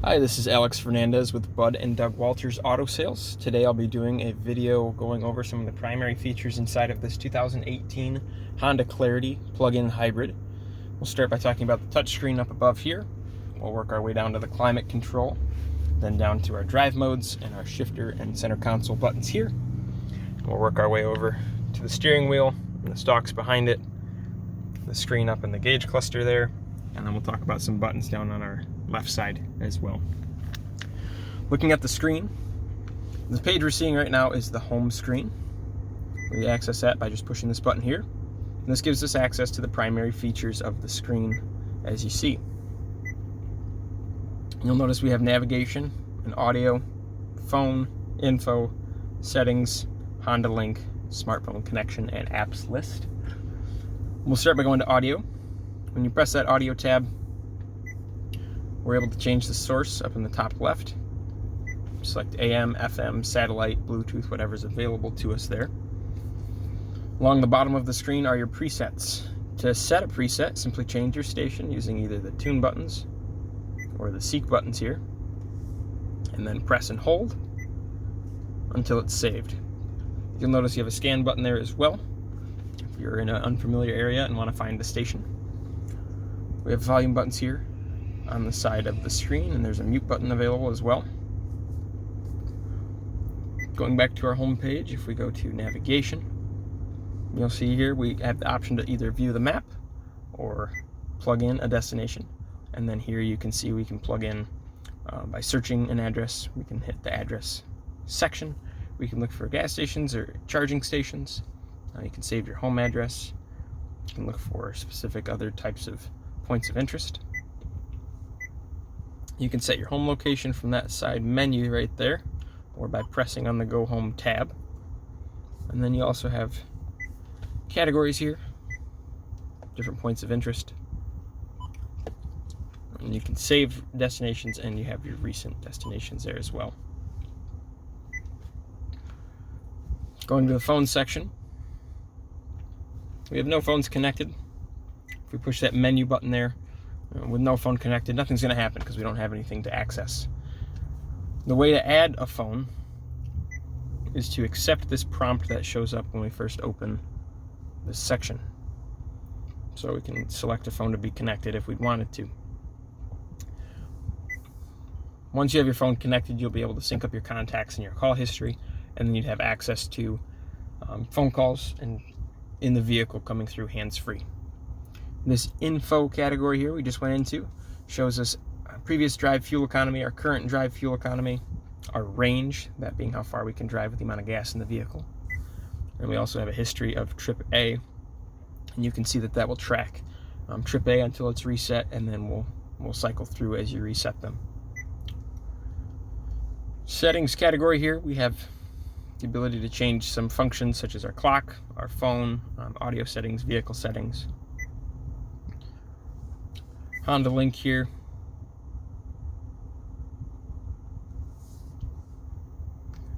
Hi, this is Alex Fernandez with Bud and Doug Walters Auto Sales. Today I'll be doing a video going over some of the primary features inside of this 2018 Honda Clarity plug-in hybrid. We'll start by talking about the touchscreen up above here. We'll work our way down to the climate control, then down to our drive modes and our shifter and center console buttons here. We'll work our way over to the steering wheel and the stalks behind it, the screen up in the gauge cluster there, and then we'll talk about some buttons down on our left side as well. Looking at the screen, the page we're seeing right now is the home screen. We access that by just pushing this button here. And this gives us access to the primary features of the screen as you see. You'll notice we have navigation and audio, phone, info, settings, Honda Link, smartphone connection, and apps list. We'll start by going to audio. When you press that audio tab, we're able to change the source up in the top left. Select AM, FM, satellite, Bluetooth, whatever's available to us there. Along the bottom of the screen are your presets. To set a preset, simply change your station using either the tune buttons or the seek buttons here, and then press and hold until it's saved. You'll notice you have a scan button there as well if you're in an unfamiliar area and want to find the station. We have volume buttons here on the side of the screen, and there's a mute button available as well. Going back to our home page, if we go to navigation, you'll see here we have the option to either view the map or plug in a destination. And then here you can see we can plug in by searching an address. We can hit the address section. We can look for gas stations or charging stations. You can save your home address. You can look for specific other types of points of interest. You can set your home location from that side menu right there, or by pressing on the Go Home tab. And then you also have categories here, different points of interest. And you can save destinations, and you have your recent destinations there as well. Going to the phone section, we have no phones connected. If we push that menu button there, with no phone connected, nothing's going to happen because we don't have anything to access. The way to add a phone is to accept this prompt that shows up when we first open this section. So we can select a phone to be connected if we wanted to. Once you have your phone connected, you'll be able to sync up your contacts and your call history, and then you'd have access to phone calls and in the vehicle coming through hands-free. This info category here we just went into shows us our previous drive fuel economy, our current drive fuel economy, our range, that being how far we can drive with the amount of gas in the vehicle. And we also have a history of trip A, and you can see that will track trip A until it's reset, and then we'll cycle through as you reset them. Settings category here, we have the ability to change some functions such as our clock, our phone, audio settings, vehicle settings. Honda Link here.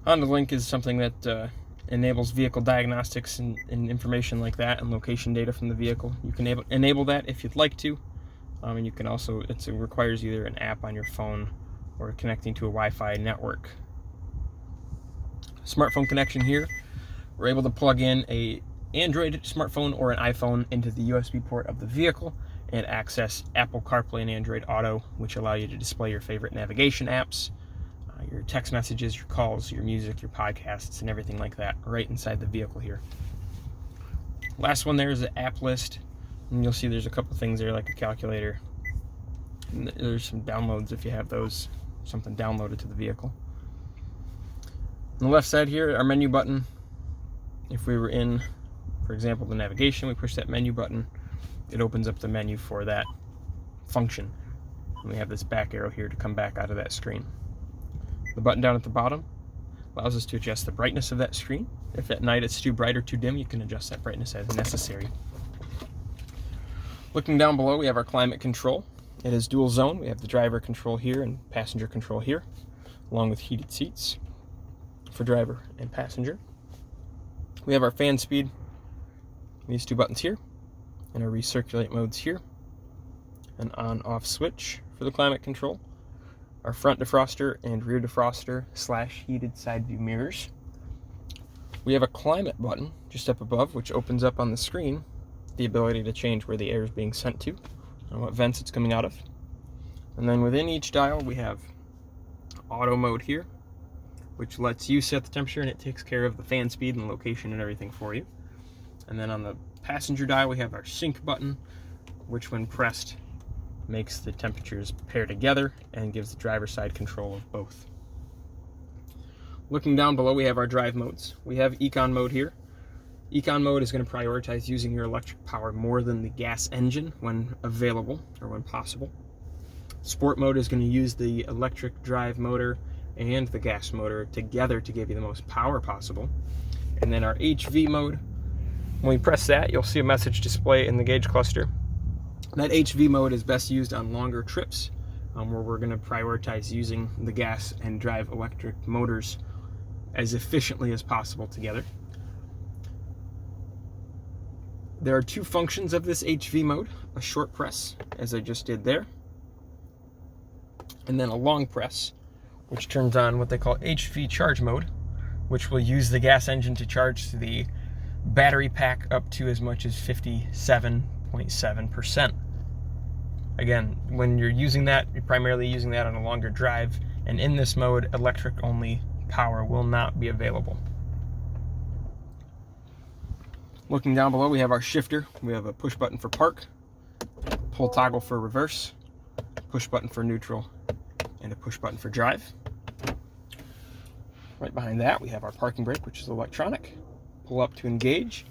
Honda Link is something that enables vehicle diagnostics and information like that, and location data from the vehicle. You can enable that if you'd like to, and you can also, it requires either an app on your phone or connecting to a Wi-Fi network. Smartphone connection here. We're able to plug in a Android smartphone or an iPhone into the USB port of the vehicle and access Apple CarPlay and Android Auto, which allow you to display your favorite navigation apps, your text messages, your calls, your music, your podcasts, and everything like that right inside the vehicle here. Last one there is the app list, and you'll see there's a couple things there like a calculator. And there's some downloads if you have those, something downloaded to the vehicle. On the left side here, our menu button. If we were in, for example, the navigation, we push that menu button, it opens up the menu for that function. And we have this back arrow here to come back out of that screen. The button down at the bottom allows us to adjust the brightness of that screen. If at night it's too bright or too dim, you can adjust that brightness as necessary. Looking down below, we have our climate control. It is dual zone. We have the driver control here and passenger control here, along with heated seats for driver and passenger. We have our fan speed, these two buttons here, and our recirculate modes here. An on-off switch for the climate control. our front defroster and rear defroster / heated side view mirrors. We have a climate button just up above, which opens up on the screen the ability to change where the air is being sent to and what vents it's coming out of. And then within each dial we have auto mode here, which lets you set the temperature, and it takes care of the fan speed and location and everything for you. And then on the passenger dial we have our sync button, which when pressed makes the temperatures pair together and gives the driver's side control of both. Looking down below, we have our drive modes. We have Econ mode here. Econ mode is going to prioritize using your electric power more than the gas engine when available or when possible. Sport mode is going to use the electric drive motor and the gas motor together to give you the most power possible. And then our HV mode, when we press that, you'll see a message display in the gauge cluster. That HV mode is best used on longer trips, where we're going to prioritize using the gas and drive electric motors as efficiently as possible together. There are two functions of this HV mode: a short press, as I just did there, and then a long press, which turns on what they call HV charge mode, which will use the gas engine to charge the battery pack up to as much as 57.7%. Again, when you're using that, you're primarily using that on a longer drive, and in this mode, electric only power will not be available. Looking down below, we have our shifter. We have a push button for park, pull toggle for reverse, push button for neutral, and a push button for drive. Right behind that, we have our parking brake, which is electronic. Pull up to engage.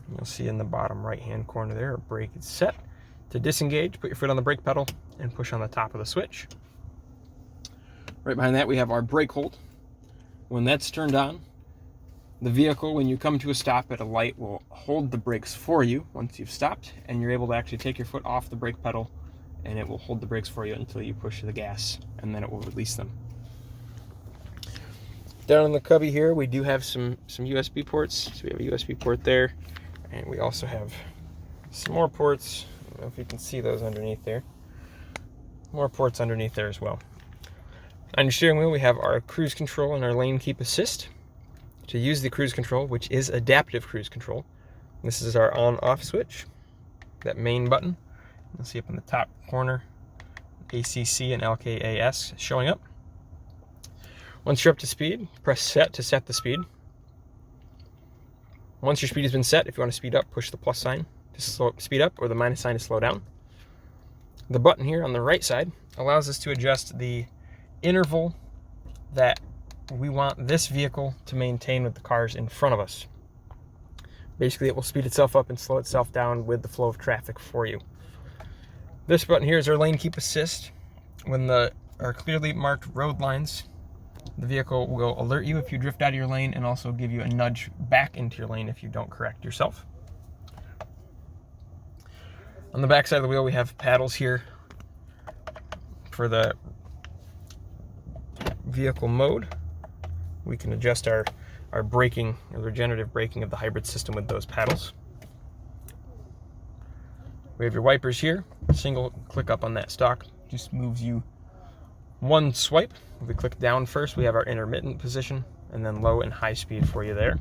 You'll see in the bottom right-hand corner there, our brake is set. To disengage, put your foot on the brake pedal and push on the top of the switch. Right behind that, we have our brake hold. When that's turned on, the vehicle, when you come to a stop at a light, will hold the brakes for you once you've stopped, and you're able to actually take your foot off the brake pedal, and it will hold the brakes for you until you push the gas, and then it will release them. Down in the cubby here, we do have some USB ports. So we have a USB port there, and we also have some more ports. I don't know if you can see those underneath there. More ports underneath there as well. On your steering wheel, we have our cruise control and our lane keep assist. To use the cruise control, which is adaptive cruise control, this is our on-off switch, that main button. You'll see up in the top corner, ACC and LKAS showing up. Once you're up to speed, press set to set the speed. Once your speed has been set, if you want to speed up, push the plus sign to speed up, or the minus sign to slow down. The button here on the right side allows us to adjust the interval that we want this vehicle to maintain with the cars in front of us. Basically, it will speed itself up and slow itself down with the flow of traffic for you. This button here is our lane keep assist. When there are clearly marked road lines, the vehicle will alert you if you drift out of your lane and also give you a nudge back into your lane if you don't correct yourself. On the back side of the wheel, we have paddles here for the vehicle mode. We can adjust our braking, or the regenerative braking of the hybrid system with those paddles. We have your wipers here. Single click up on that stalk just moves you one swipe. If we click down first, we have our intermittent position, and then low and high speed for you there.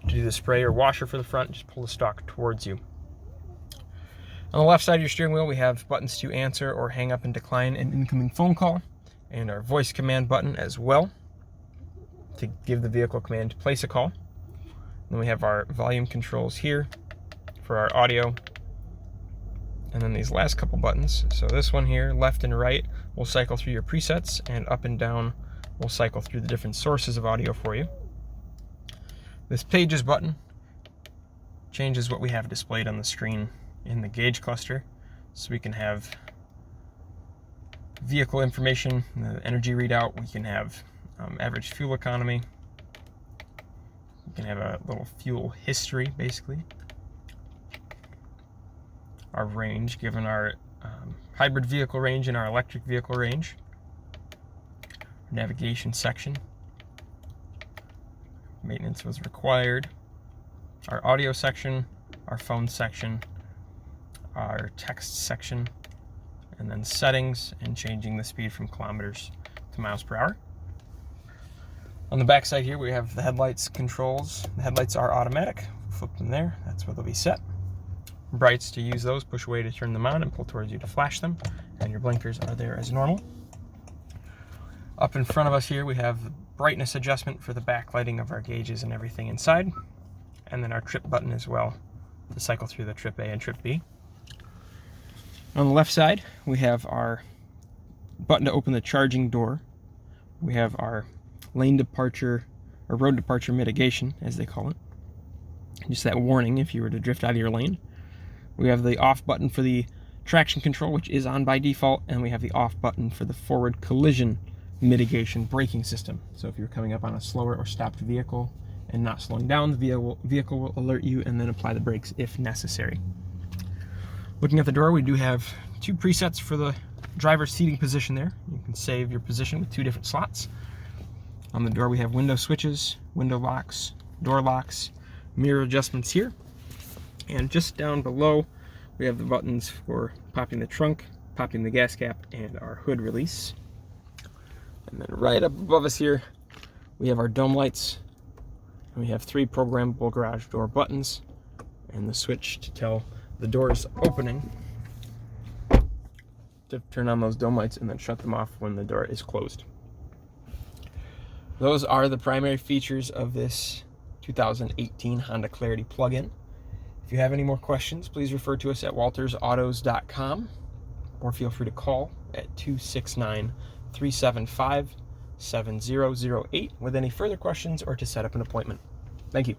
To do the spray or washer for the front, just pull the stalk towards you. On the left side of your steering wheel, we have buttons to answer or hang up and decline an incoming phone call, and our voice command button as well to give the vehicle command to place a call. Then we have our volume controls here for our audio, and then these last couple buttons. So this one here, left and right, will cycle through your presets, and up and down will cycle through the different sources of audio for you. This pages button changes what we have displayed on the screen in the gauge cluster, so we can have vehicle information, the energy readout, we can have average fuel economy, we can have a little fuel history, basically, our range given our hybrid vehicle range and our electric vehicle range, navigation section, maintenance was required, our audio section, our phone section, our text section, and then settings and changing the speed from kilometers to miles per hour. On the back side here, we have the headlights controls. The headlights are automatic. Flip them there, that's where they'll be set. Brights, to use those, push away to turn them on and pull towards you to flash them. And your blinkers are there as normal. Up in front of us here, we have the brightness adjustment for the backlighting of our gauges and everything inside. And then our trip button as well to cycle through the trip A and trip B. On the left side, we have our button to open the charging door. We have our lane departure, or road departure mitigation, as they call it. Just that warning if you were to drift out of your lane. We have the off button for the traction control, which is on by default, and we have the off button for the forward collision mitigation braking system. So if you're coming up on a slower or stopped vehicle and not slowing down, the vehicle will alert you and then apply the brakes if necessary. Looking at the door, we do have two presets for the driver's seating position there. You can save your position with two different slots. On the door, we have window switches, window locks, door locks, mirror adjustments here. And just down below, we have the buttons for popping the trunk, popping the gas cap, and our hood release. And then right up above us here, we have our dome lights. And we have 3 programmable garage door buttons and the switch to tell the doors opening to turn on those dome lights and then shut them off when the door is closed. Those are the primary features of this 2018 Honda Clarity plug-in. If you have any more questions, please refer to us at waltersautos.com or feel free to call at 269-375-7008 with any further questions or to set up an appointment. Thank you.